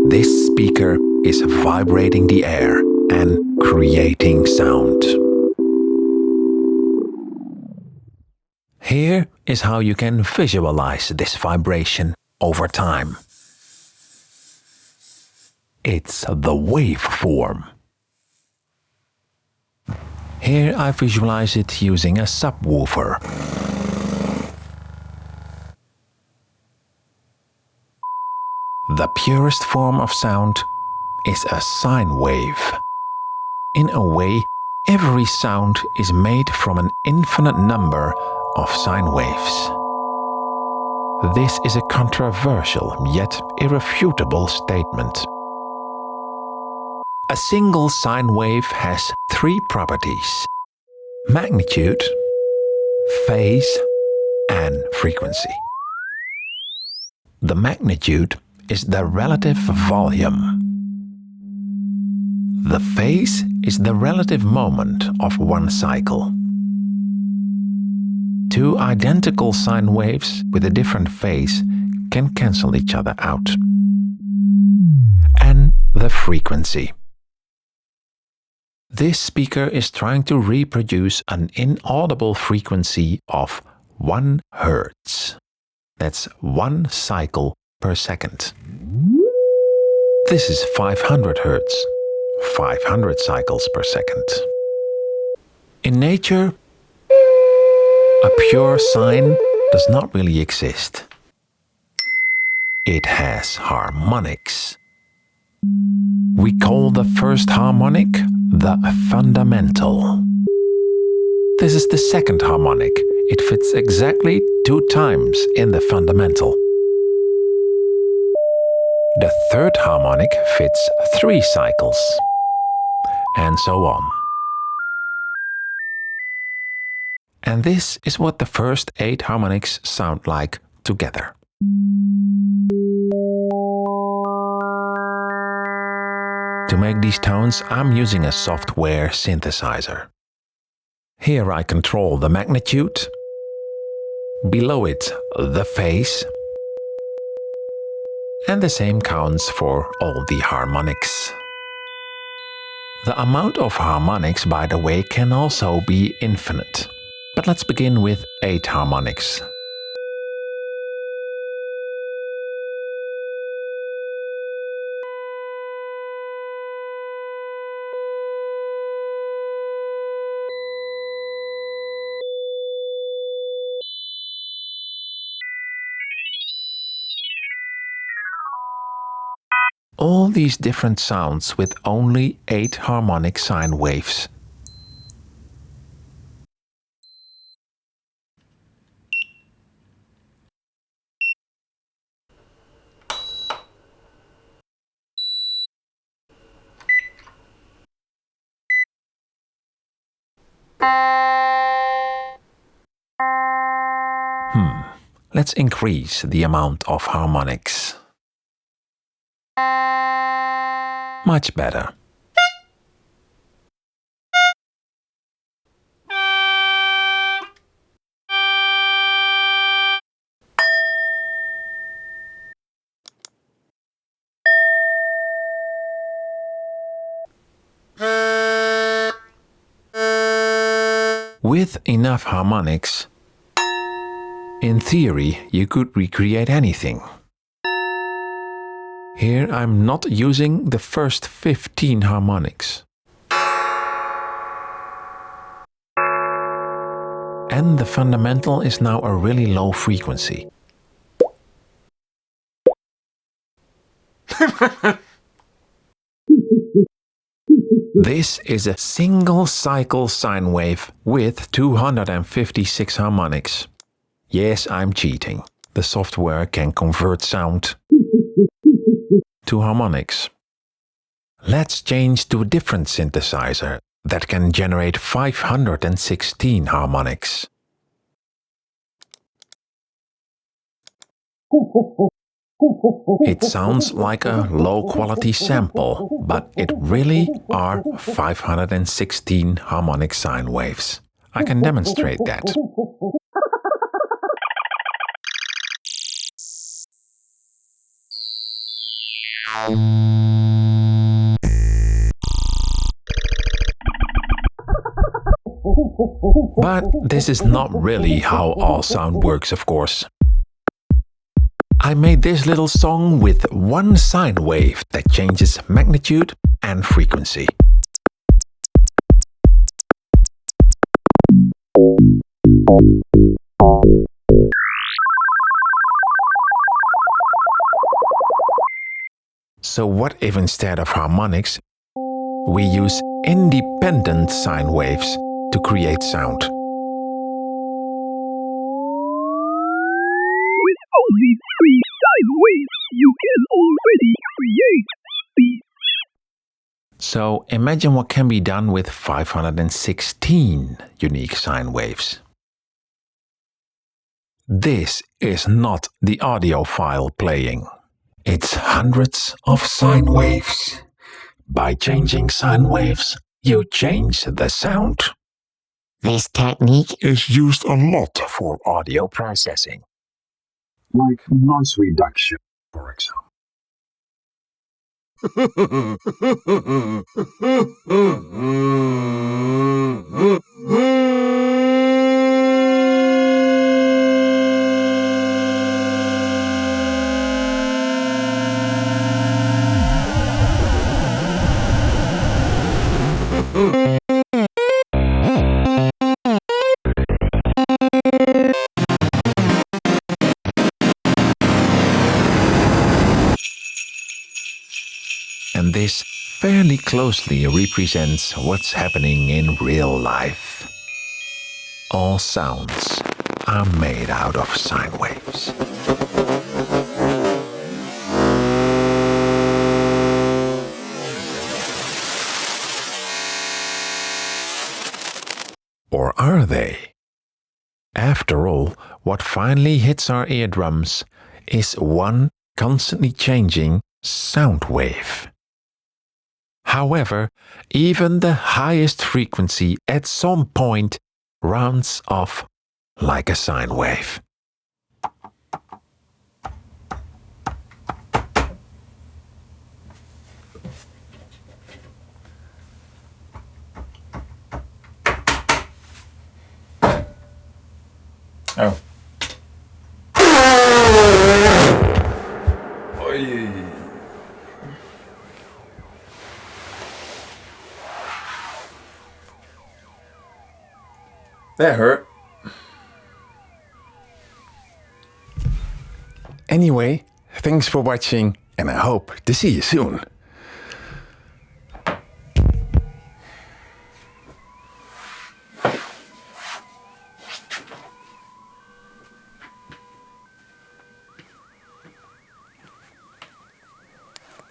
This speaker is vibrating the air and creating sound. Here is how you can visualize this vibration over time. It's the waveform. Here I visualize it using a subwoofer. The purest form of sound is a sine wave. In a way, every sound is made from an infinite number of sine waves. This is a controversial yet irrefutable statement. A single sine wave has three properties: magnitude, phase, and frequency. The magnitude is the relative volume. The phase is the relative moment of one cycle. Two identical sine waves with a different phase can cancel each other out. And the frequency. This speaker is trying to reproduce an inaudible frequency of 1 Hz. That's 1 cycle per second. This is 500 Hz, 500 cycles per second. In nature, a pure sine does not really exist. It has harmonics. We call the first harmonic the fundamental. This is the second harmonic. It fits exactly 2 times in the fundamental. The third harmonic fits 3 cycles. And so on. And this is what the first 8 harmonics sound like together. To make these tones, I'm using a software synthesizer. Here I control the magnitude, below it the phase, and the same counts for all the harmonics. The amount of harmonics, by the way, can also be infinite. But let's begin with 8 harmonics. All these different sounds with only 8 harmonic sine waves. Let's increase the amount of harmonics. Much better. With enough harmonics, in theory, you could recreate anything. Here I'm not using the first 15 harmonics. And the fundamental is now a really low frequency. This is a single cycle sine wave with 256 harmonics. Yes, I'm cheating. The software can convert sound to harmonics. Let's change to a different synthesizer that can generate 516 harmonics. It sounds like a low-quality sample, but it really are 516 harmonic sine waves. I can demonstrate that. But this is not really how all sound works, of course. I made this little song with one sine wave that changes magnitude and frequency. So what if instead of harmonics, we use independent sine waves to create sound? With only 3 sine waves, you can already create speech. So imagine what can be done with 516 unique sine waves. This is not the audio file playing. It's hundreds of sine waves. By changing sine waves, you change the sound. This technique is used a lot for audio processing, like noise reduction, for example. And this fairly closely represents what's happening in real life. All sounds are made out of sine waves. Or are they? After all, what finally hits our eardrums is one constantly changing sound wave. However, even the highest frequency at some point rounds off like a sine wave. Oh. That hurt. Anyway, thanks for watching and I hope to see you soon.